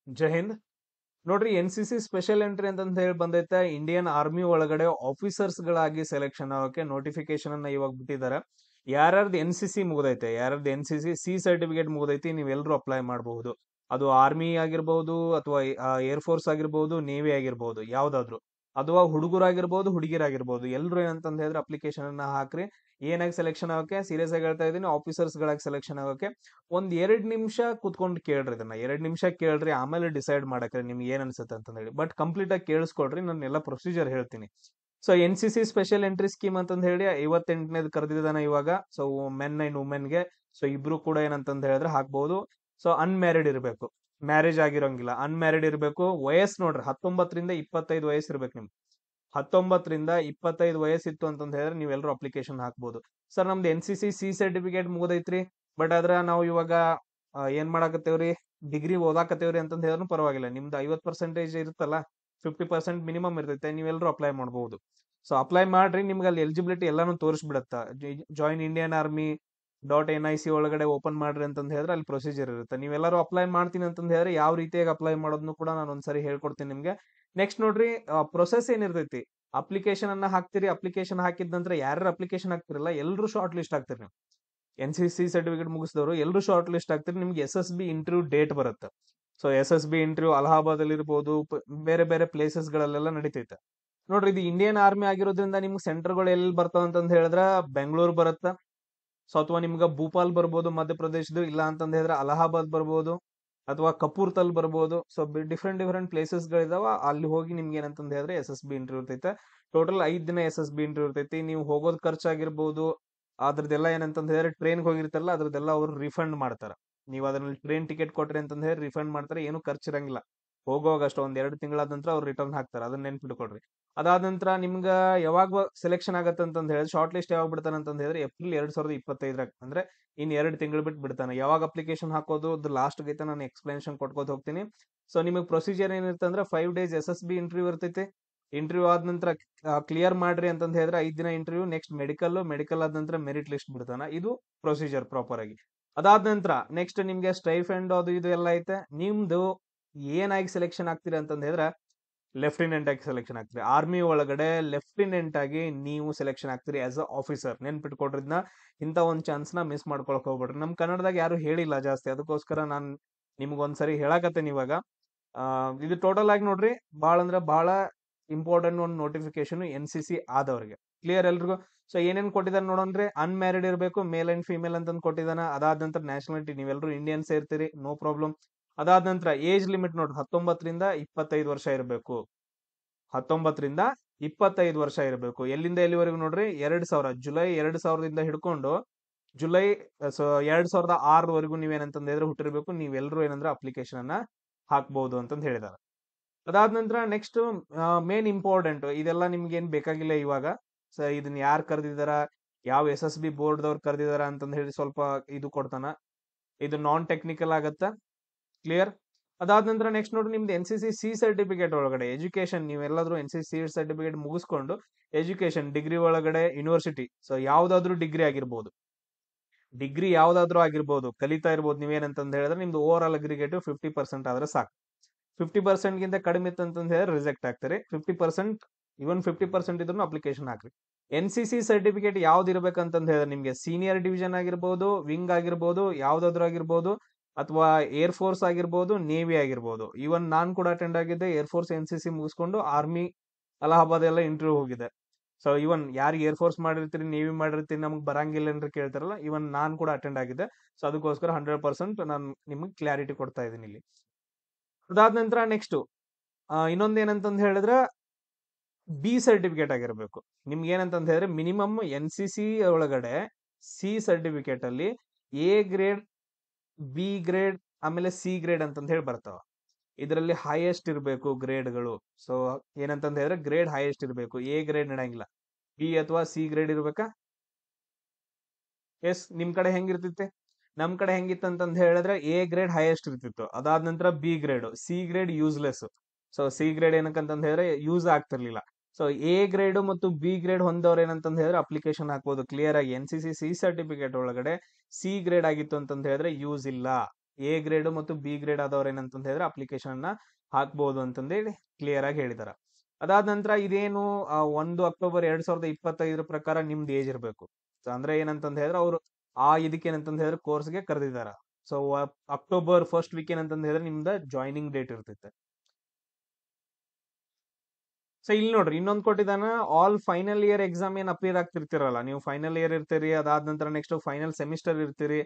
ಜೈ ಹಿಂದ್. ನೋಡ್ರಿ, NCC special entry ಅಂತ ಹೇಳಿ ಬಂದೈತೆ. ಇಂಡಿಯನ್ ಆರ್ಮಿ ಒಳಗಡೆ ಆಫೀಸರ್ಸ್ ಗಳಾಗಿ ಸೆಲೆಕ್ಷನ್ ಆಗೋಕೆ ನೋಟಿಫಿಕೇಶನ್ ಅನ್ನ ಇವಾಗ ಬಿಟ್ಟಿದ್ದಾರೆ. ಯಾರ್ಯಾರ್ದು NCC ಮುಗ್ದೈತೆ, ಯಾರ್ಯಾರ್ದು NCC ಸಿ ಸರ್ಟಿಫಿಕೇಟ್ ಮುಗ್ದೈತಿ, ನೀವೆಲ್ಲರೂ ಅಪ್ಲೈ ಮಾಡಬಹುದು. ಅದು ಆರ್ಮಿ ಆಗಿರ್ಬಹುದು, ಅಥವಾ ಏರ್ ಫೋರ್ಸ್ ಆಗಿರ್ಬಹುದು, ನೇವಿ ಆಗಿರ್ಬಹುದು, ಯಾವ್ದಾದ್ರು. ಅಥವಾ ಹುಡುಗರಾಗಿರ್ಬಹುದು, ಹುಡುಗಿರಾಗಿರ್ಬಹುದು, ಎಲ್ರು ಏನಂತಂದ್ ಹೇಳಿದ್ರೆ ಅಪ್ಲಿಕೇಶನ್ ಅನ್ನ ಹಾಕ್ರಿ. ಏನಾಗಿ ಸೆಲೆಕ್ಷನ್ ಆಗೋಕೆ, ಸೀರಿಯಸ್ ಆಗಿ ಹೇಳ್ತಾ ಇದೀನಿ, ಆಫೀಸರ್ಸ್ ಗಳಾಗಿ ಸೆಲೆಕ್ಷನ್ ಆಗೋಕೆ ಒಂದ್ 2 ನಿಮಿಷ ಕುತ್ಕೊಂಡು ಕೇಳ್ರಿ. ಇದನ್ನ 2 ನಿಮಿಷ ಕೇಳ್ರಿ, ಆಮೇಲೆ ಡಿಸೈಡ್ ಮಾಡಕ್ರಿ ನಿಮ್ಗೆ ಏನ್ ಅನ್ಸುತ್ತೆ ಅಂತ ಹೇಳಿ. ಬಟ್ ಕಂಪ್ಲೀಟ್ ಆಗಿ ಕೇಳಿಸ್ಕೊಳ್ರಿ, ನಾನು ಎಲ್ಲ ಪ್ರೊಸೀಜರ್ ಹೇಳ್ತೀನಿ. So NCC special entry scheme ಅಂತಂದ್ ಹೇಳಿ 58ನೇದು ಕರೆದಿದ್ದಾನೆ ಇವಾಗ. ಸೊ ಮೆನ್ ಅಂಡ್ ವುಮೆನ್ಗೆ, ಸೊ ಇಬ್ರು ಕೂಡ ಏನಂತಂದ್ ಹೇಳಿದ್ರೆ ಹಾಕ್ಬಹುದು. ಸೊ ಅನ್ಮ್ಯಾರಿಡ್ ಇರಬೇಕು, ಮ್ಯಾರೇಜ್ ಆಗಿರೋಂಗಿಲ್ಲ, ಅನ್ಮ್ಯಾರಿಡ್ ಇರಬೇಕು. ವಯಸ್ಸು ನೋಡ್ರಿ, 19ರಿಂದ 25 ವಯಸ್ಸು ಇರ್ಬೇಕು ನಿಮ್ಗೆ. 19ರಿಂದ 25 ವಯಸ್ಸಿತ್ತು ಅಂತಂದ್ ಹೇಳಿದ್ರೆ ನೀವೆಲ್ಲರೂ ಅಪ್ಲಿಕೇಶನ್ ಹಾಕ್ಬಹುದು. ಸರ್, ನಮ್ದು NCC ಸಿ ಸರ್ಟಿಫಿಕೇಟ್ ಮುಗ್ದೈತ್ರಿ, ಬಟ್ ಆದ್ರ ನಾವು ಇವಾಗ ಏನ್ ಮಾಡಾಕತ್ತೇವ್ರಿ, ಡಿಗ್ರಿ ಓದಾಕತ್ತೇವ್ರಿ ಅಂತಂದ್ ಹೇಳಿದ್ರು ಪರವಾಗಿಲ್ಲ. ನಿಮ್ದು 50% ಇರುತ್ತಲ್ಲ, 50% ಮಿನಿಮಮ್ ಇರ್ತೈತೆ, ನೀವೆಲ್ಲರೂ ಅಪ್ಲೈ ಮಾಡಬಹುದು. ಸೊ ಅಪ್ಲೈ ಮಾಡ್ರಿ, ನಿಮ್ಗೆ ಅಲ್ಲಿ ಎಲಿಜಿಬಿಲಿಟಿ ಎಲ್ಲಾನು ತೋರಿಸ್ಬಿಡತ್ತ. ಜಾಯಿನ್ ಇಂಡಿಯನ್ ಆರ್ಮಿ .NIC ಒಳಗಡೆ ಓಪನ್ ಮಾಡ್ರಿ ಅಂತಂದ್ ಹೇಳಿದ್ರೆ ಅಲ್ಲಿ ಪ್ರೊಸೀಜರ್ ಇರುತ್ತೆ. ನೀವೆಲ್ಲರೂ ಅಪ್ಲೈ ಮಾಡ್ತೀನಿ ಅಂತಂದ್ ಹೇಳಿದ್ರೆ ಯಾವ ರೀತಿಯಾಗಿ ಅಪ್ಲೈ ಮಾಡೋದನ್ನು ಕೂಡ ನಾನು ಒಂದ್ಸರಿ ಹೇಳ್ಕೊಡ್ತೀನಿ ನಿಮ್ಗೆ. ನೆಕ್ಸ್ಟ್ ನೋಡ್ರಿ, ಪ್ರೊಸೆಸ್ ಏನಿರ್ತೈತಿ, ಅಪ್ಲಿಕೇಶನ್ ಅನ್ನ ಹಾಕ್ತಿರಿ. ಅಪ್ಲಿಕೇಶನ್ ಹಾಕಿದ ನಂತರ ಯಾರ್ಯಾರು ಅಪ್ಲಿಕೇಶನ್ ಹಾಕ್ತಿರಲ್ಲ ಎಲ್ಲರೂ ಶಾರ್ಟ್ ಲಿಸ್ಟ್ ಆಗ್ತಿರಿ. ನೀವು NCC ಸರ್ಟಿಫಿಕೇಟ್ ಮುಗಿಸಿದವರು ಎಲ್ಲರೂ ಶಾರ್ಟ್ ಲಿಸ್ಟ್ ಆಗ್ತಿರಿ. ನಿಮ್ಗೆ SSB ಇಂಟರ್ವ್ಯೂ ಡೇಟ್ ಬರುತ್ತೆ. ಸೊ SSB ಇಂಟರ್ವ್ಯೂ ಅಲಹಾಬಾದ್ ಅಲ್ಲಿ ಇರ್ಬೋದು, ಬೇರೆ ಬೇರೆ ಪ್ಲೇಸಸ್ ಗಳಲ್ಲೆಲ್ಲ ನಡೀತೈತೆ. ನೋಡ್ರಿ, ಇದು ಇಂಡಿಯನ್ ಆರ್ಮಿ ಆಗಿರೋದ್ರಿಂದ ನಿಮ್ಗೆ ಸೆಂಟರ್ಗಳು ಎಲ್ಲಿ ಬರ್ತಾವ ಅಂತಂದ್ ಹೇಳಿದ್ರ ಬೆಂಗಳೂರು ಬರುತ್ತ. ಸೊ ಅಥವಾ ನಿಮ್ಗೆ ಭೂಪಾಲ್ ಬರ್ಬೋದು ಮಧ್ಯಪ್ರದೇಶದ್ದು, ಇಲ್ಲ ಅಂತಂದ್ ಹೇಳಿದ್ರೆ ಅಲಹಾಬಾದ್ ಬರ್ಬೋದು, ಅಥವಾ ಕಪೂರ್ತಲ್ ಬರ್ಬೋದು. ಸೊ ಡಿಫ್ರೆಂಟ್ ಡಿಫ್ರೆಂಟ್ ಪ್ಲೇಸಸ್ ಗಳಿದಾವ. ಅಲ್ಲಿ ಹೋಗಿ ನಿಮ್ಗೆ ಏನಂತಂದ್ ಹೇಳಿದ್ರೆ SSB ಇಂಟರ್ವ್ಯೂ ಇರ್ತೈತೆ. ಟೋಟಲ್ 5 ದಿನ SSB ಇಂಟರ್ವ್ಯೂ ಇರ್ತೈತಿ. ನೀವು ಹೋಗೋದ್ ಖರ್ಚಾಗಿರ್ಬೋದು, ಅದ್ರದ್ದೆಲ್ಲ ಏನಂತಂದ್ ಹೇಳಿದ್ರೆ ಟ್ರೈನ್ಗೆ ಹೋಗಿರ್ತಾರಲ್ಲ ಅದ್ರದ್ದೆಲ್ಲ ಅವ್ರು ರಿಫಂಡ್ ಮಾಡ್ತಾರ. ನೀವು ಅದ್ರಲ್ಲಿ ಟ್ರೈನ್ ಟಿಕೆಟ್ ಕೊಟ್ರಿ ಅಂತಂದ್ ಹೇಳಿ ರಿಫಂಡ್ ಮಾಡ್ತಾರೆ. ಏನು ಖರ್ಚಿರಂಗಿಲ್ಲ. ಹೋಗೋವಾಗ ಅಷ್ಟು ಒಂದ್ 2 ತಿಂಗಳಾದ ನಂತರ ಅವ್ರು ರಿಟರ್ನ್ ಹಾಕ್ತಾರೆ. ಅದನ್ನ ನೆನ್ಪಿಟ್ಕೊಡ್ರಿ. ಅದಾದ ನಂತರ ನಿಮ್ಗ ಯಾವಾಗ ಸೆಲೆಕ್ಷನ್ ಆಗತ್ತೆ ಅಂತಂದ್ ಹೇಳಿ, ಶಾರ್ಟ್ ಲಿಸ್ಟ್ ಯಾವಾಗ ಬಿಡ್ತಾನೆ ಅಂತಂದ್ ಹೇಳಿದ್ರೆ ಏಪ್ರಿಲ್ 2025 ಅಂದ್ರೆ ಇನ್ 2 ತಿಂಗಳು ಬಿಟ್ಟು ಬಿಡ್ತಾನೆ. ಯಾವಾಗ ಅಪ್ಲಿಕೇಶನ್ ಹಾಕೋದು ಅದು ಲಾಸ್ಟ್ ಗೈತೆ ನಾನು ಎಕ್ಸ್ಪ್ಲನೇಷನ್ ಕೊಟ್ಕೋತ ಹೋಗ್ತೀನಿ. ಸೊ ನಿಮಗೆ ಪ್ರೊಸೀಜರ್ ಏನಿರುತ್ತೆ ಅಂದ್ರೆ 5 ಡೇಸ್ SSB ಇಂಟರ್ವ್ಯೂ ಇರ್ತೈತಿ. ಇಂಟರ್ವ್ಯೂ ಆದ ನಂತರ ಕ್ಲಿಯರ್ ಮಾಡ್ರಿ ಅಂತಂದ್ ಹೇಳಿದ್ರೆ 5 ದಿನ ಇಂಟರ್ವ್ಯೂ, ನೆಕ್ಸ್ಟ್ ಮೆಡಿಕಲ್ ಆದ ನಂತರ ಮೆರಿಟ್ ಲಿಸ್ಟ್ ಬಿಡ್ತಾನ. ಇದು ಪ್ರೊಸೀಜರ್ ಪ್ರಾಪರ್ ಆಗಿ. ಅದಾದ ನಂತರ ನೆಕ್ಸ್ಟ್ ನಿಮ್ಗೆ ಸ್ಟೈಫಂಡ್ ಅದು ಇದು ಎಲ್ಲ ಐತೆ. ನಿಮ್ದು ಏನಾಗಿ ಸೆಲೆಕ್ಷನ್ ಆಗ್ತೀರಿ ಅಂತಂದ್ ಹೇಳಿದ್ರೆ ಲೆಫ್ಟಿನೆಂಟ್ ಆಗಿ ಸೆಲೆಕ್ಷನ್ ಆಗ್ತೀರಿ. ಆರ್ಮಿ ಒಳಗಡೆ ಲೆಫ್ಟಿನೆಂಟ್ ಆಗಿ ನೀವು ಸೆಲೆಕ್ಷನ್ ಆಗ್ತೀರಿ ಆಸ್ ಅ ಆಫೀಸರ್. ನೆನ್ಪಿಟ್ಕೊಡ್ರಿದ್ನ. ಇಂಥ ಒಂದ್ ಚಾನ್ಸ್ ನ ಮಿಸ್ ಮಾಡ್ಕೊಳಕ್ ಹೋಗ್ಬೇಡ್ರಿ. ನಮ್ ಕನ್ನಡದಾಗ ಯಾರು ಹೇಳಿಲ್ಲ ಜಾಸ್ತಿ, ಅದಕ್ಕೋಸ್ಕರ ನಾನ್ ನಿಮ್ಗೊಂದ್ಸರಿ ಹೇಳಾಕತ್ತೇನೆ ಇವಾಗ. ಇದು ಟೋಟಲ್ ಆಗಿ ನೋಡ್ರಿ, ಬಾಳ ಅಂದ್ರೆ ಬಹಳ ಇಂಪಾರ್ಟೆಂಟ್ ಒಂದು ನೋಟಿಫಿಕೇಶನ್ NCC ಆದವ್ರಿಗೆ. ಕ್ಲಿಯರ್ ಎಲ್ರಿಗೂ? ಸೊ ಏನೇನ್ ಕೊಟ್ಟಿದಾರೆ ನೋಡೋಣ್ರಿ. ಅನ್ಮ್ಯಾರಿಡ್ ಇರಬೇಕು, ಮೇಲ್ ಅಂಡ್ ಫಿಮೇಲ್ ಅಂತಂದ್ ಕೊಟ್ಟಿದ್ದಾನ. ಅದಾದ ನಂತರ ನ್ಯಾಷನಾಲಿಟಿ, ನೀವೆಲ್ಲರೂ ಇಂಡಿಯನ್ಸ್ ಇರ್ತೀರಿ, ನೋ ಪ್ರಾಬ್ಲಮ್. ಅದಾದ ನಂತರ ಏಜ್ ಲಿಮಿಟ್ ನೋಡ್ರಿ, 19ರಿಂದ 25 ವರ್ಷ ಇರಬೇಕು. 19ರಿಂದ 25 ವರ್ಷ ಇರಬೇಕು. ಎಲ್ಲಿಂದ ಎಲ್ಲಿವರೆಗೂ ನೋಡ್ರಿ, 2000 ಜುಲೈ 2000ದಿಂದ ಹಿಡ್ಕೊಂಡು ಜುಲೈ 2006 ನೀವೇನಂತಂದ್ ಹೇಳಿದ್ರೆ ಹುಟ್ಟಿರ್ಬೇಕು. ನೀವೆಲ್ಲರೂ ಏನಂದ್ರೆ ಅಪ್ಲಿಕೇಶನ್ ಅನ್ನ ಹಾಕ್ಬಹುದು ಅಂತಂದ್ ಹೇಳಿದಾರೆ. ಅದಾದ ನಂತರ ನೆಕ್ಸ್ಟ್ ಮೇನ್ ಇಂಪಾರ್ಟೆಂಟ್, ಇದೆಲ್ಲ ನಿಮ್ಗೆ ಏನ್ ಬೇಕಾಗಿಲ್ಲ ಇವಾಗ. ಸೊ ಇದನ್ನ ಯಾರು ಕರೆದಿದಾರ, ಯಾವ SSB ಬೋರ್ಡ್ ದವ್ರು ಕರೆದಿದಾರ ಅಂತಂದ್ ಹೇಳಿ ಸ್ವಲ್ಪ ಇದು ಕೊಡ್ತಾನ. ಇದು ನಾನ್ ಟೆಕ್ನಿಕಲ್ ಆಗತ್ತ. ಕ್ಲಿಯರ್? ಅದಾದ ನಂತರ ನೆಕ್ಸ್ಟ್ ನೋಡ್ರಿ, ನಿಮ್ದು NCC ಸಿ ಸರ್ಟಿಫಿಕೇಟ್ ಒಳಗಡೆ ಎಜುಕೇಶನ್, ನೀವೆಲ್ಲಾದ್ರೂ NCC ಸಿ ಸರ್ಟಿಫಿಕೇಟ್ ಮುಗಿಸ್ಕೊಂಡು ಎಜುಕೇಶನ್ ಡಿಗ್ರಿ ಒಳಗಡೆ ಯೂನಿವರ್ಸಿಟಿ, ಸೊ ಯಾವ್ದಾದ್ರು ಡಿಗ್ರಿ ಆಗಿರ್ಬೋದು, ಕಲಿತಾ ಇರ್ಬೋದು. ನೀವೇನಂತಂದ್ ಹೇಳಿದ್ರೆ ನಿಮ್ದು ಓವರ್ ಆಲ್ ಅಗ್ರಿಗೇಟಿವ್ 50% ಆದ್ರೆ ಸಾಕು. 50% ಗಿಂತ ಕಡಿಮೆ ಇತ್ತು ಅಂತಂದ್ ಹೇಳಿದ್ರೆ ರಿಜೆಕ್ಟ್ ಆಗ್ತಾರೆ. 50%, ಇವನ್ 50% ಇದ್ರೂ ಅಪ್ಲಿಕೇಶನ್ ಹಾಕ್ರಿ. NCC ಸರ್ಟಿಫಿಕೇಟ್ ಯಾವ್ದು ಇರ್ಬೇಕಂತಂದ್ ಹೇಳಿದ್ರೆ ನಿಮ್ಗೆ ಸೀನಿಯರ್ ಡಿವಿಷನ್ ಆಗಿರ್ಬೋದು, ವಿಂಗ್ ಆಗಿರ್ಬೋದು, ಯಾವ್ದಾದ್ರು ಆಗಿರ್ಬೋದು, ಅಥವಾ ಏರ್ ಫೋರ್ಸ್ ಆಗಿರ್ಬೋದು, ನೇವಿ ಆಗಿರ್ಬೋದು. ಇವನ್ ನಾನ್ ಕೂಡ ಅಟೆಂಡ್ ಆಗಿದ್ದೆ ಏರ್ ಫೋರ್ಸ್ NCC ಮುಗಿಸ್ಕೊಂಡು ಆರ್ಮಿ ಅಲಹಾಬಾದ್ ಎಲ್ಲ ಇಂಟರ್ವ್ಯೂ ಹೋಗಿದೆ. ಸೊ ಇವನ್ ಯಾರು ಏರ್ ಫೋರ್ಸ್ ಮಾಡಿರ್ತೀರಿ, ನೇವಿ ಮಾಡಿರ್ತೀರಿ, ನಮ್ಗೆ ಬರಂಗಿಲ್ಲ ಅಂತ ಕೇಳ್ತಾರಲ್ಲ, ಇವನ್ ನಾನ್ ಕೂಡ ಅಟೆಂಡ್ ಆಗಿದ್ದೆ. ಸೊ ಅದಕ್ಕೋಸ್ಕರ 100% ನಾನು ನಿಮ್ಗೆ ಕ್ಲಾರಿಟಿ ಕೊಡ್ತಾ ಇದ್ದೀನಿ ಇಲ್ಲಿ. ಅದಾದ ನಂತರ ನೆಕ್ಸ್ಟ್ ಇನ್ನೊಂದ್ ಏನಂತಂದ್ ಹೇಳಿದ್ರೆ ಬಿ ಸರ್ಟಿಫಿಕೇಟ್ ಆಗಿರ್ಬೇಕು. ನಿಮ್ಗೆ ಏನಂತಂದ್ ಹೇಳಿದ್ರೆ ಮಿನಿಮಮ್ NCC ಒಳಗಡೆ ಸಿ ಸರ್ಟಿಫಿಕೇಟ್ ಅಲ್ಲಿ A ಗ್ರೇಡ್, B ಗ್ರೇಡ್, ಆಮೇಲೆ C ಗ್ರೇಡ್ ಅಂತಂದ್ ಹೇಳಿ ಬರ್ತಾವ. ಇದರಲ್ಲಿ ಹೈಯೆಸ್ಟ್ ಇರಬೇಕು ಗ್ರೇಡ್ಗಳು. ಸೊ ಏನಂತಂದ್ ಹೇಳಿದ್ರೆ ಗ್ರೇಡ್ ಹೈಯೆಸ್ಟ್ ಇರಬೇಕು. A ಗ್ರೇಡ್ ನಡೆಯಂಗಿಲ್ಲ. B ಅಥವಾ C ಗ್ರೇಡ್ ಇರ್ಬೇಕಾ? ಎಸ್, ನಿಮ್ ಕಡೆ ಹೆಂಗಿರ್ತಿತ್ತೆ? ನಮ್ ಕಡೆ ಹೆಂಗಿತ್ತು ಅಂತಂದ್ ಹೇಳಿದ್ರೆ A ಗ್ರೇಡ್ ಹೈಯೆಸ್ಟ್ ಇರ್ತಿತ್ತು. ಅದಾದ ನಂತರ B grade, C grade useless. So C grade ಏನಕ್ಕಂತಂದ್ ಹೇಳಿದ್ರೆ ಯೂಸ್ ಆಗ್ತಿರ್ಲಿಲ್ಲ. ಸೊ A ಗ್ರೇಡ್ ಮತ್ತು B ಗ್ರೇಡ್ ಹೊಂದವ್ರು ಏನಂತಂದ್ ಹೇಳಿದ್ರೆ ಅಪ್ಲಿಕೇಶನ್ ಹಾಕ್ಬೋದು ಕ್ಲಿಯರ್ ಆಗಿ. NCC ಸಿ ಸರ್ಟಿಫಿಕೇಟ್ ಒಳಗಡೆ C ಗ್ರೇಡ್ ಆಗಿತ್ತು ಅಂತಂದ್ ಹೇಳಿದ್ರೆ ಯೂಸ್ ಇಲ್ಲ. ಎ ಗ್ರೇಡ್ ಮತ್ತು ಬಿ ಗ್ರೇಡ್ ಆದವ್ರು ಏನಂತಂದ್ ಹೇಳಿದ್ರೆ ಅಪ್ಲಿಕೇಶನ್ ಅನ್ನ ಹಾಕ್ಬಹುದು ಅಂತಂದೇಳಿ ಕ್ಲಿಯರ್ ಆಗಿ ಹೇಳಿದಾರ. ಅದಾದ ನಂತರ ಇದೇನು 1 ಅಕ್ಟೋಬರ್ 2025 ಪ್ರಕಾರ ನಿಮ್ದು ಏಜ್ ಇರಬೇಕು. ಅಂದ್ರೆ ಏನಂತಂದ್ ಹೇಳಿದ್ರೆ ಅವ್ರು ಇದಕ್ಕೆ ಏನಂತಂದ್ ಹೇಳಿದ್ರೆ ಕೋರ್ಸ್ಗೆ ಕರೆದಿದಾರ. ಸೊ ಅಕ್ಟೋಬರ್ ಫಸ್ಟ್ ವೀಕ್ ಏನಂತಂದ್ ಹೇಳಿದ್ರೆ ನಿಮ್ದ ಜಾಯ್ನಿಂಗ್ ಡೇಟ್ ಇರ್ತೈತೆ. ಸೊ ಇಲ್ಲಿ ನೋಡ್ರಿ ಇನ್ನೊಂದ್ ಕೊಟ್ಟಿದ್ದಾನ, ಆಲ್ ಫೈನಲ್ ಇಯರ್ ಎಕ್ಸಾಮ್ ಏನ್ ಅಪಿಯರ್ ಆಗ್ತಿರ್ತಿರಲ್ಲ, ನೀವು ಫೈನಲ್ ಇಯರ್ ಇರ್ತೀರಿ, ಅದಾದ ನಂತರ ನೆಕ್ಸ್ಟ್ ಫೈನಲ್ ಸೆಮಿಸ್ಟರ್ ಇರ್ತೀರಿ,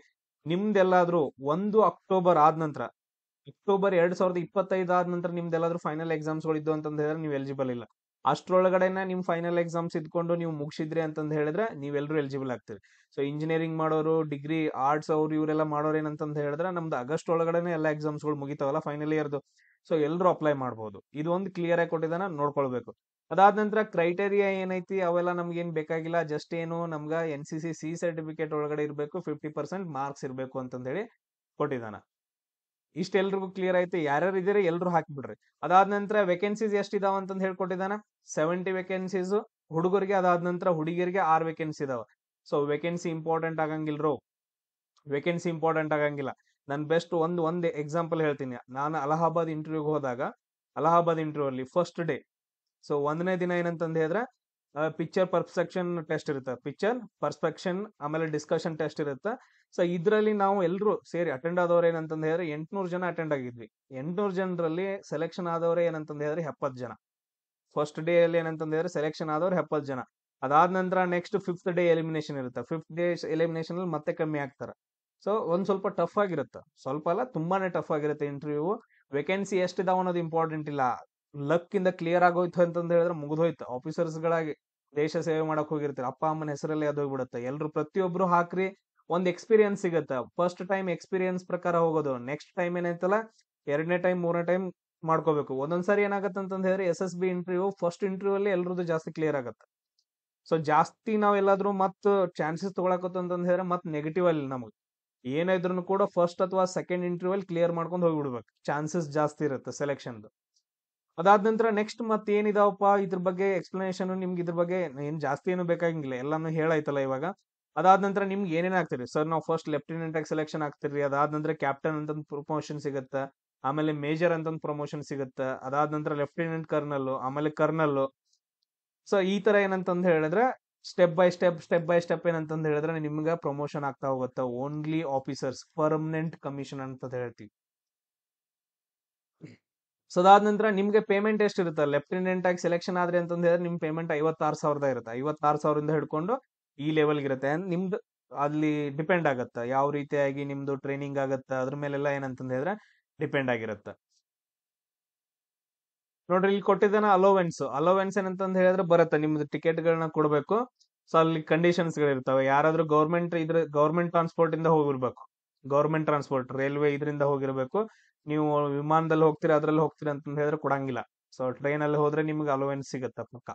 ನಿಮ್ದೆಲ್ಲಾದ್ರೂ 1 ಅಕ್ಟೋಬರ್ ಆದ ನಂತರ, ಅಕ್ಟೋಬರ್ 2025 ಆದ ನಂತರ ನಿಮ್ದೆಲ್ಲಾದ್ರೂ ಫೈನಲ್ ಎಕ್ಸಾಮ್ಸ್ ಗಳು ಇದ್ದು ಅಂತಂದ್ ಹೇಳಿದ್ರೆ ನೀವು ಎಲಿಜಿಬಲ್ ಇಲ್ಲ. ಅಷ್ಟ್ರೊಳಗಡೆನ ನಿಮ್ ಫೈನಲ್ ಎಕ್ಸಾಮ್ಸ್ ಇದ್ಕೊಂಡು ನೀವು ಮುಗಿಸಿದ್ರಿ ಅಂತಂದ್ ಹೇಳಿದ್ರೆ ನೀವೆಲ್ಲರೂ ಎಲಿಜಿಬಲ್ ಆಗ್ತೀರಿ. ಸೊ ಇಂಜಿನಿಯರಿಂಗ್ ಮಾಡೋರು, ಡಿಗ್ರಿ ಆರ್ಟ್ಸ್ ಅವ್ರು ಇವರೆಲ್ಲ ಮಾಡೋರು ಏನಂತಂದ್ ಹೇಳಿದ್ರೆ ನಮ್ದು ಆಗಸ್ಟ್ ಒಳಗಡೆನೆ ಎಲ್ಲ ಎಕ್ಸಾಮ್ಸ್ ಗಳು ಮುಗಿತಾವಲ್ಲ ಫೈನಲ್ ಇಯರ್ದು. ಸೊ ಎಲ್ಲರೂ ಅಪ್ಲೈ ಮಾಡ್ಬೋದು. ಇದು ಒಂದು ಕ್ಲಿಯರ್ ಆಗಿ ಕೊಟ್ಟಿದ್ದಾನ, ನೋಡ್ಕೊಳ್ಬೇಕು. ಅದಾದ ನಂತರ ಕ್ರೈಟೇರಿಯಾ ಏನೈತಿ ಅವೆಲ್ಲ ನಮ್ಗೆ ಏನ್ ಬೇಕಾಗಿಲ್ಲ. ಜಸ್ಟ್ ಏನು ನಮ್ಗ NCC ಸರ್ಟಿಫಿಕೇಟ್ ಒಳಗಡೆ ಇರಬೇಕು, 50% ಮಾರ್ಕ್ಸ್ ಇರಬೇಕು ಅಂತಂದ್ ಹೇಳಿ ಕೊಟ್ಟಿದ್ದಾನ. ಇಷ್ಟೆಲ್ರಿಗೂ ಕ್ಲಿಯರ್ ಐತಿ. ಯಾರ್ಯಾರು ಇದೀರಿ ಎಲ್ರು ಹಾಕ್ಬಿಡ್ರಿ. ಅದಾದ ನಂತರ ವೇಕೆನ್ಸೀಸ್ ಎಷ್ಟ್ ಇದಾವ ಅಂತಂದ್ ಹೇಳ್ಕೊಟ್ಟಿದ್ದಾನ, 70 ವೇಕೆನ್ಸೀಸ್ ಹುಡುಗರಿಗೆ, ಅದಾದ ನಂತರ ಹುಡುಗಿಯರಿಗೆ 6 ವೇಕೆನ್ಸಿ ಇದಾವ. ಸೊ ವೇಕೆನ್ಸಿ ಇಂಪಾರ್ಟೆಂಟ್ ಆಗಂಗಿಲ್ರು, ವೇಕೆನ್ಸಿ ಇಂಪಾರ್ಟೆಂಟ್ ಆಗಂಗಿಲ್ಲ. ನನ್ ಬೆಸ್ಟ್ ಒಂದ್ ಎಕ್ಸಾಂಪಲ್ ಹೇಳ್ತೀನಿ. ನಾನು ಅಲಹಾಬಾದ್ ಇಂಟರ್ವ್ಯೂಗೆ ಹೋದಾಗ, ಅಲಹಾಬಾದ್ ಇಂಟರ್ವ್ಯೂ ಅಲ್ಲಿ ಫಸ್ಟ್ ಡೇ, ಸೊ 1ನೇ ದಿನ ಏನಂತಂದ್ ಹೇಳಿದ್ರೆ ಪಿಕ್ಚರ್ ಪರ್ಸ್ಪೆಕ್ಷನ್ ಟೆಸ್ಟ್ ಇರುತ್ತೆ, ಪಿಕ್ಚರ್ ಪರ್ಸ್ಪೆಕ್ಷನ್, ಆಮೇಲೆ ಡಿಸ್ಕಷನ್ ಟೆಸ್ಟ್ ಇರುತ್ತೆ. ಸೊ ಇದ್ರಲ್ಲಿ ನಾವು ಎಲ್ರು ಸೇರಿ ಅಟೆಂಡ್ ಆದವ್ರು ಏನಂತಂದ್ ಹೇಳಿದ್ರೆ 800 ಜನ ಅಟೆಂಡ್ ಆಗಿದ್ವಿ. 800 ಜನರಲ್ಲಿ ಸೆಲೆಕ್ಷನ್ ಆದವ್ರೆ ಏನಂತಂದ್ ಹೇಳಿದ್ರೆ 70 ಜನ. ಫಸ್ಟ್ ಡೇ ಅಲ್ಲಿ ಏನಂತಂದ್ ಹೇಳಿದ್ರೆ ಸೆಲೆಕ್ಷನ್ ಆದವ್ರು 70 ಜನ. ಅದಾದ ನಂತರ ನೆಕ್ಸ್ಟ್ 5th ಡೇ ಎಲಿಮಿನೇಷನ್ ಇರುತ್ತೆ. 5th ಡೇ ಎಲಿಮಿನೇಷನ್ ಅಲ್ಲಿ ಮತ್ತೆ ಕಮ್ಮಿ ಆಗ್ತಾರೆ. ಸೊ ಒಂದ್ ಸ್ವಲ್ಪ ಟಫ್ ಆಗಿರುತ್ತೆ, ಸ್ವಲ್ಪ ಅಲ್ಲ ತುಂಬಾನೇ ಟಫ್ ಆಗಿರುತ್ತೆ ಇಂಟರ್ವ್ಯೂ. ವೇಕೆನ್ಸಿ ಎಷ್ಟಿದಾವ ಅನ್ನೋದು ಇಂಪಾರ್ಟೆಂಟ್ ಇಲ್ಲ. ಲಕ್ ಇಂದ ಕ್ಲಿಯರ್ ಆಗೋಯ್ತು ಅಂತಂದ್ ಹೇಳಿದ್ರೆ ಮುಗಿದೋಯ್ತು. ಆಫೀಸರ್ಸ್ ಗಳಾಗಿ ದೇಶ ಸೇವೆ ಮಾಡಕ್ ಹೋಗಿರ್ತೀರಿ, ಅಪ್ಪ ಅಮ್ಮನ ಹೆಸರಲ್ಲಿ ಅದು ಹೋಗ್ಬಿಡುತ್ತೆ. ಎಲ್ರು ಪ್ರತಿಯೊಬ್ರು ಹಾಕ್ರಿ, ಒಂದ್ ಎಕ್ಸ್ಪೀರಿಯನ್ಸ್ ಸಿಗುತ್ತೆ. ಫಸ್ಟ್ ಟೈಮ್ ಎಕ್ಸ್ಪೀರಿಯನ್ಸ್ ಪ್ರಕಾರ ಹೋಗೋದು, ನೆಕ್ಸ್ಟ್ ಟೈಮ್ ಏನೈತಲ್ಲ 2ನೇ ಟೈಮ್ 3ನೇ ಟೈಮ್ ಮಾಡ್ಕೋಬೇಕು. ಒಂದೊಂದ್ಸರಿ ಏನಾಗತ್ತೆ ಅಂತಂದ್ ಹೇಳಿದ್ರೆ SSB ಇಂಟರ್ವ್ಯೂ ಫಸ್ಟ್ ಇಂಟರ್ವ್ಯೂ ಅಲ್ಲಿ ಎಲ್ರದ್ದು ಜಾಸ್ತಿ ಕ್ಲಿಯರ್ ಆಗತ್ತೆ. ಸೊ ಜಾಸ್ತಿ ನಾವ್ ಎಲ್ಲಾದ್ರೂ ಮತ್ ಚಾನ್ಸಸ್ ತಗೊಳಕತ್ತು ಅಂತಂದ್ ಹೇಳಿದ್ರೆ ಮತ್ ನೆಗೆಟಿವ್ ಅಲ್ಲಿ ನಮಗ್ ಏನಿದ್ರು ಕೂಡ ಫಸ್ಟ್ ಅಥವಾ ಸೆಕೆಂಡ್ ಇಂಟರ್ವ್ಯೂ ಅಲ್ಲಿ ಕ್ಲಿಯರ್ ಮಾಡ್ಕೊಂಡು ಹೋಗ್ಬಿಡ್ಬೇಕು, ಚಾನ್ಸಸ್ ಜಾಸ್ತಿ ಇರುತ್ತೆ ಸೆಲೆಕ್ಷನ್. ಅದಾದ ನಂತರ ನೆಕ್ಸ್ಟ್ ಮತ್ತೆ ಏನಿದಾವಪ್ಪ ಇದ್ರ ಬಗ್ಗೆ ಎಕ್ಸ್ಪ್ಲನೇಷನ್, ನಿಮ್ಗೆ ಇದ್ರ ಬಗ್ಗೆ ಏನ್ ಜಾಸ್ತಿ ಏನು ಬೇಕಾಗಿಲ್ಲ, ಎಲ್ಲಾನು ಹೇಳಾಯ್ತಲ್ಲ ಇವಾಗ. ಅದಾದ ನಂತರ ನಿಮ್ಗೆ ಏನೇನ್ ಆಗ್ತಿರಿ ಸರ್, ನಾವು ಫಸ್ಟ್ ಲೆಫ್ಟಿನೆಂಟ್ ಆಗಿ ಸೆಲೆಕ್ಷನ್ ಆಗ್ತಿರಿ, ಅದಾದ ನಂತರ ಕ್ಯಾಪ್ಟನ್ ಅಂತ ಪ್ರಮೋಷನ್ ಸಿಗುತ್ತೆ, ಆಮೇಲೆ ಮೇಜರ್ ಅಂತ ಪ್ರಮೋಷನ್ ಸಿಗುತ್ತೆ, ಅದಾದ ನಂತರ ಲೆಫ್ಟಿನೆಂಟ್ ಕರ್ನಲ್, ಆಮೇಲೆ ಕರ್ನಲ್. ಸೊ ಈ ತರ ಏನಂತಂದ್ ಹೇಳಿದ್ರೆ ಸ್ಟೆಪ್ ಬೈ ಸ್ಟೆಪ್ ಏನಂತಂದ್ ಹೇಳಿದ್ರೆ ನಿಮ್ಗ ಪ್ರಮೋಷನ್ ಆಗ್ತಾ ಹೋಗುತ್ತೆ. ಓನ್ಲಿ ಆಫೀಸರ್ಸ್ ಪರ್ಮನೆಂಟ್ ಕಮಿಷನ್ ಅಂತ ಹೇಳ್ತೀವಿ. ಸೊ ಅದಾದ ನಂತರ ನಿಮ್ಗೆ ಪೇಮೆಂಟ್ ಎಷ್ಟಿರುತ್ತೆ, ಲೆಫ್ಟಿನೆಂಟ್ ಆಗಿ ಸೆಲೆಕ್ಷನ್ ಆದ್ರೆ ಅಂತಂದ್ ಹೇಳಿದ್ರೆ ನಿಮ್ ಪೇಮೆಂಟ್ 56,000 ಇರುತ್ತೆ. 56,000 ಹಿಡ್ಕೊಂಡು ಈ ಲೆವೆಲ್ ಇರುತ್ತೆ. ನಿಮ್ದು ಅಲ್ಲಿ ಡಿಪೆಂಡ್ ಆಗತ್ತೆ ಯಾವ ರೀತಿಯಾಗಿ ನಿಮ್ದು ಟ್ರೈನಿಂಗ್ ಆಗತ್ತೆ, ಅದ್ರ ಮೇಲೆಲ್ಲ ಏನಂತಂದ್ ಹೇಳಿದ್ರೆ ಡಿಪೆಂಡ್ ಆಗಿರುತ್ತೆ. ನೋಡ್ರಿ ಇಲ್ಲಿ ಕೊಟ್ಟಿದ್ದಾನ ಅಲೋವೆನ್ಸ್ ಏನಂತಂದ್ ಹೇಳಿದ್ರೆ ಬರುತ್ತೆ, ನಿಮ್ದು ಟಿಕೆಟ್ ಗಳನ್ನ ಕೊಡ್ಬೇಕು. ಸೊ ಅಲ್ಲಿ ಕಂಡೀಷನ್ಸ್ ಗಳಿರ್ತಾವೆ. ಯಾರಾದ್ರೂ ಗೌರ್ಮೆಂಟ್ ಟ್ರಾನ್ಸ್ಪೋರ್ಟ್ ಇಂದ ಹೋಗಿರ್ಬೇಕು, ಗೌರ್ಮೆಂಟ್ ಟ್ರಾನ್ಸ್ಪೋರ್ಟ್ ರೈಲ್ವೆ ಇದರಿಂದ ಹೋಗಿರ್ಬೇಕು. ನೀವು ವಿಮಾನದಲ್ಲಿ ಹೋಗ್ತೀರಾ ಅದ್ರಲ್ಲಿ ಹೋಗ್ತೀರಾ ಅಂತಂದ್ ಹೇಳಿದ್ರೆ ಕೊಡಂಗಿಲ್ಲ. ಸೊ ಟ್ರೈನ್ ಅಲ್ಲಿ ಹೋದ್ರೆ ನಿಮ್ಗೆ ಅಲೋವೆನ್ಸ್ ಸಿಗತ್ತೆ ಪಕ್ಕ.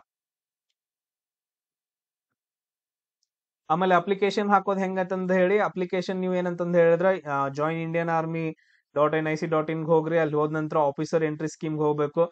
ಆಮೇಲೆ ಅಪ್ಲಿಕೇಶನ್ ಹಾಕೋದ್ ಹೆಂಗಂತಂದ್ ಹೇಳಿ, ಅಪ್ಲಿಕೇಶನ್ ನೀವು ಏನಂತಂದ್ ಹೇಳಿದ್ರೆ join.indianarmy.nic.in ಹೋಗ್ರಿ. ಅಲ್ಲಿ ಹೋದ ನಂತರ ಆಫೀಸರ್ ಎಂಟ್ರಿ ಸ್ಕೀಮ್ ಹೋಗ್ಬೇಕು,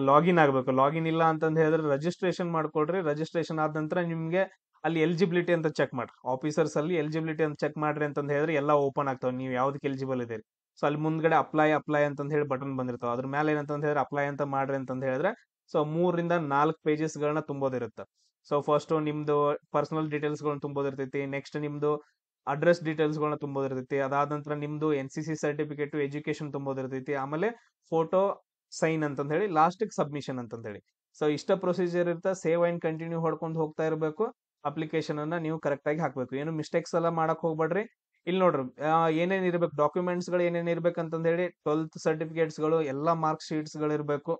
ಲಾಗಿನ್ ಆಗ್ಬೇಕು. ಲಾಗಿನ್ ಇಲ್ಲ ಅಂತಂದ್ ಹೇಳಿದ್ರೆ ರಿಜಿಸ್ಟ್ರೇಷನ್ ಮಾಡ್ಕೊಳ್ರಿ. ರಿಜಿಸ್ಟ್ರೇಷನ್ ಆದ ನಂತರ ನಿಮ್ಗೆ ಅಲ್ಲಿ ಎಲಿಜಿಬಿಲಿಟಿ ಅಂತ ಚೆಕ್ ಮಾಡ್ರಿ, ಆಫೀಸರ್ಸ್ ಅಲ್ಲಿ ಎಲಿಜಿಬಿಲಿಟಿ ಅಂತ ಚೆಕ್ ಮಾಡ್ರಿ ಅಂತಂದ್ ಹೇಳಿದ್ರೆ ಎಲ್ಲ ಓಪನ್ ಆಗ್ತಾವ, ನೀವು ಯಾವ್ದಕ್ಕೆ ಎಲಿಜಿಬಲ್ ಇದೀರಿ. ಸೊ ಅಲ್ಲಿ ಮುಂದ್ಗಡೆ ಅಪ್ಲೈ ಅಂತಂದ್ ಹೇಳಿ ಬಟನ್ ಬಂದಿರ್ತಾವ, ಅದ್ರ ಮೇಲೆ ಏನಂತಂದ್ ಹೇಳಿದ್ರೆ ಅಪ್ಲೈ ಅಂತ ಮಾಡ್ರಿ ಅಂತಂದ್ ಹೇಳಿದ್ರೆ ಸೊ 3ರಿಂದ 4 ಪೇಜಸ್ ಗಳನ್ನ ತುಂಬೋದಿರುತ್ತೆ. ಸೊ ಫಸ್ಟ್ ನಿಮ್ದು ಪರ್ಸನಲ್ ಡೀಟೇಲ್ಸ್ ಗಳನ್ನ ತುಂಬೋದಿರ್ತೈತಿ, ನೆಕ್ಸ್ಟ್ ನಿಮ್ದು ಅಡ್ರೆಸ್ ಡೀಟೇಲ್ಸ್ ಗಳನ್ನ ತುಂಬೋದಿರ್ತೈತಿ, ಅದಾದ ನಂತರ ನಿಮ್ದು NCC ಸರ್ಟಿಫಿಕೇಟ್ ಎಜುಕೇಶನ್ ತುಂಬೋದಿರ್ತೈತಿ, ಆಮೇಲೆ ಫೋಟೋ ಸೈನ್ ಅಂತಂದ್ ಹೇಳಿ ಲಾಸ್ಟ್ ಸಬ್ಮಿಷನ್ ಅಂತಂದ್ ಹೇಳಿ. ಸೊ ಇಷ್ಟ ಪ್ರೊಸೀಜರ್ ಇರುತ್ತೆ. ಸೇವ್ ಅಂಡ್ ಕಂಟಿನ್ಯೂ ಹೊಡ್ಕೊಂಡು ಹೋಗ್ತಾ ಇರಬೇಕು. ಅಪ್ಲಿಕೇಶನ್ ಅನ್ನ ನೀವು ಕರೆಕ್ಟ್ ಆಗಿ ಹಾಕ್ಬೇಕು, ಏನು ಮಿಸ್ಟೇಕ್ಸ್ ಎಲ್ಲ ಮಾಡಕ್ ಹೋಗ್ಬೇಡ್ರಿ. ಇಲ್ಲಿ ನೋಡ್ರಿ ಏನೇನ್ ಇರ್ಬೇಕು, ಡಾಕ್ಯುಮೆಂಟ್ಸ್ ಗಳು ಏನೇನ್ ಇರ್ಬೇಕಂತಂದ್ ಹೇಳಿ 12th ಸರ್ಟಿಫಿಕೇಟ್ಸ್ ಗಳು, ಎಲ್ಲಾ ಮಾರ್ಕ್ ಶೀಟ್ಸ್ ಗಳು ಇರ್ಬೇಕು.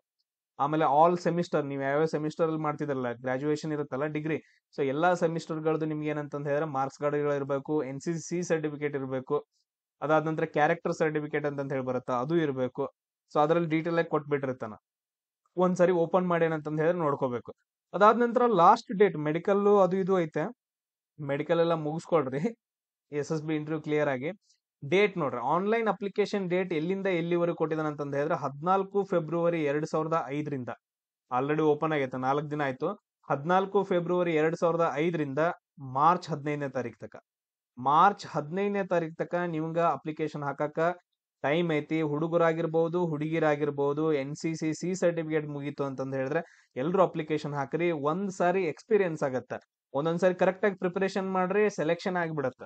ಆಮೇಲೆ ಆಲ್ ಸೆಮಿಸ್ಟರ್ ನೀವು ಯಾವ್ಯಾವ ಸೆಮಿಸ್ಟರ್ ಅಲ್ಲಿ ಮಾಡ್ತಿದ್ರಲ್ಲ, ಗ್ರಾಜುಯೇಷನ್ ಇರುತ್ತಲ್ಲ ಡಿಗ್ರಿ, ಸೊ ಎಲ್ಲಾ ಸೆಮಿಸ್ಟರ್ ಗಳದ್ದು ನಿಮ್ಗೆ ಏನಂತಂದ್ ಹೇಳಿದ್ರೆ ಮಾರ್ಕ್ಸ್ ಗಳು ಇರಬೇಕು, NCC ಸರ್ಟಿಫಿಕೇಟ್ ಇರಬೇಕು. ಅದಾದ ನಂತರ ಕ್ಯಾರೆಕ್ಟರ್ ಸರ್ಟಿಫಿಕೇಟ್ ಅಂತಂದ್ ಹೇಳಿ ಬರುತ್ತಾ, ಅದು ಇರಬೇಕು. ಸೊ ಅದ್ರಲ್ಲಿ ಡೀಟೇಲ್ ಆಗಿ ಕೊಟ್ಬಿಟ್ಟಿರ್ತಾನ, ಒಂದ್ಸರಿ ಓಪನ್ ಮಾಡಿ ಏನಂತಂದ್ ಹೇಳಿದ್ರೆ ನೋಡ್ಕೋಬೇಕು. ಅದಾದ ನಂತರ ಲಾಸ್ಟ್ ಡೇಟ್ ಮೆಡಿಕಲ್ ಅದು ಇದು ಐತೆ, ಮೆಡಿಕಲ್ ಎಲ್ಲ ಮುಗಿಸ್ಕೊಳ್ರಿ. SSB ಇಂಟರ್ವ್ಯೂ ಕ್ಲಿಯರ್ ಆಗಿ ಡೇಟ್ ನೋಡ್ರಿ, ಆನ್ಲೈನ್ ಅಪ್ಲಿಕೇಶನ್ ಡೇಟ್ ಎಲ್ಲಿಂದ ಎಲ್ಲಿವರೆಗೂ ಕೊಟ್ಟಿದ್ದಾನೆ ಅಂತಂದ್ ಹೇಳಿದ್ರೆ 14 ಫೆಬ್ರವರಿ 2005ರಿಂದ ಆಲ್ರೆಡಿ ಓಪನ್ ಆಗೈತೆ, 4 ದಿನ ಆಯ್ತು. 14 ಫೆಬ್ರವರಿ 2005ರಿಂದ ಮಾರ್ಚ್ 15ನೇ ತಾರೀಕು ತಕ, ಮಾರ್ಚ್ 15ನೇ ತಾರೀಕು ತಕ ನಿಮ್ಗ ಅಪ್ಲಿಕೇಶನ್ ಹಾಕಕ ಟೈಮ್ ಐತಿ. ಹುಡುಗರಾಗಿರ್ಬಹುದು, ಹುಡುಗಿರಾಗಿರ್ಬಹುದು, NCC ಸರ್ಟಿಫಿಕೇಟ್ ಮುಗೀತು ಅಂತಂದ್ ಹೇಳಿದ್ರೆ ಎಲ್ರು ಅಪ್ಲಿಕೇಶನ್ ಹಾಕ್ರಿ. ಒಂದ್ ಸಾರಿ ಎಕ್ಸ್ಪೀರಿಯನ್ಸ್ ಆಗತ್ತ. ಒಂದೊಂದ್ಸಾರಿ ಕರೆಕ್ಟ್ ಆಗಿ ಪ್ರಿಪರೇಷನ್ ಮಾಡ್ರಿ, ಸೆಲೆಕ್ಷನ್ ಆಗಿಬಿಡತ್ತ.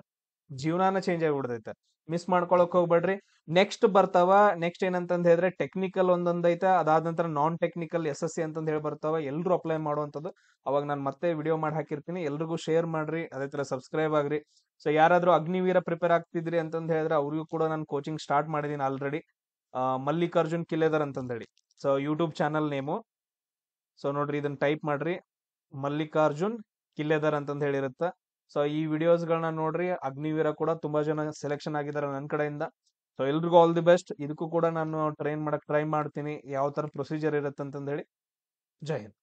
ಜೀವನಾನ ಚೇಂಜ್ ಆಗಿಬಿಡ್ತೈತೆ. ಮಿಸ್ ಮಾಡ್ಕೊಳಕ್ ಹೋಗ್ಬೇಡ್ರಿ. ನೆಕ್ಸ್ಟ್ ಬರ್ತಾವ. ನೆಕ್ಸ್ಟ್ ಏನಂತಂದ್ ಹೇಳಿದ್ರೆ ಟೆಕ್ನಿಕಲ್ ಒಂದೊಂದ್ ಐತೆ, ಅದಾದ ನಂತರ ನಾನ್ ಟೆಕ್ನಿಕಲ್ SSC ಅಂತಂದ್ ಹೇಳಿ ಬರ್ತಾವ. ಎಲ್ರು ಅಪ್ಲೈ ಮಾಡುವಂತದ್ದು. ಅವಾಗ ನಾನು ಮತ್ತೆ ವಿಡಿಯೋ ಮಾಡಿ ಹಾಕಿರ್ತೀನಿ. ಎಲ್ರಿಗೂ ಶೇರ್ ಮಾಡ್ರಿ, ಅದೇ ತರ ಸಬ್ಸ್ಕ್ರೈಬ್ ಆಗ್ರಿ. ಸೊ ಯಾರಾದ್ರೂ ಅಗ್ನಿವೀರ ಪ್ರಿಪೇರ್ ಆಗ್ತಿದ್ರಿ ಅಂತಂದ್ ಹೇಳಿದ್ರೆ ಅವ್ರಿಗೂ ಕೂಡ ನಾನು ಕೋಚಿಂಗ್ ಸ್ಟಾರ್ಟ್ ಮಾಡಿದೀನಿ ಆಲ್ರೆಡಿ. ಮಲ್ಲಿಕಾರ್ಜುನ್ ಕಿಲೇದರ್ ಅಂತಂದ್ ಹೇಳಿ. So YouTube channel name. So ನೋಡ್ರಿ, ಇದನ್ನ ಟೈಪ್ ಮಾಡ್ರಿ, ಮಲ್ಲಿಕಾರ್ಜುನ್ ಕಿಲ್ಲೆದರ್ ಅಂತಂದ್ ಹೇಳಿರುತ್ತ. ಸೊ ಈ ವಿಡಿಯೋಸ್ ಗಳನ್ನ ನೋಡ್ರಿ. ಅಗ್ನಿವೀರ ಕೂಡ ತುಂಬಾ ಜನ ಸೆಲೆಕ್ಷನ್ ಆಗಿದ್ದಾರೆ ನನ್ನ ಕಡೆಯಿಂದ. ಸೊ ಎಲ್ರಿಗೂ ಆಲ್ ದಿ ಬೆಸ್ಟ್. ಇದಕ್ಕೂ ಕೂಡ ನಾನು ಟ್ರೈನ್ ಮಾಡಕ್ ಟ್ರೈ ಮಾಡ್ತೀನಿ, ಯಾವ ತರ ಪ್ರೊಸೀಜರ್ ಇರುತ್ತೆ ಅಂತಂದ್ ಹೇಳಿ. ಜೈ ಹಿಂದ್.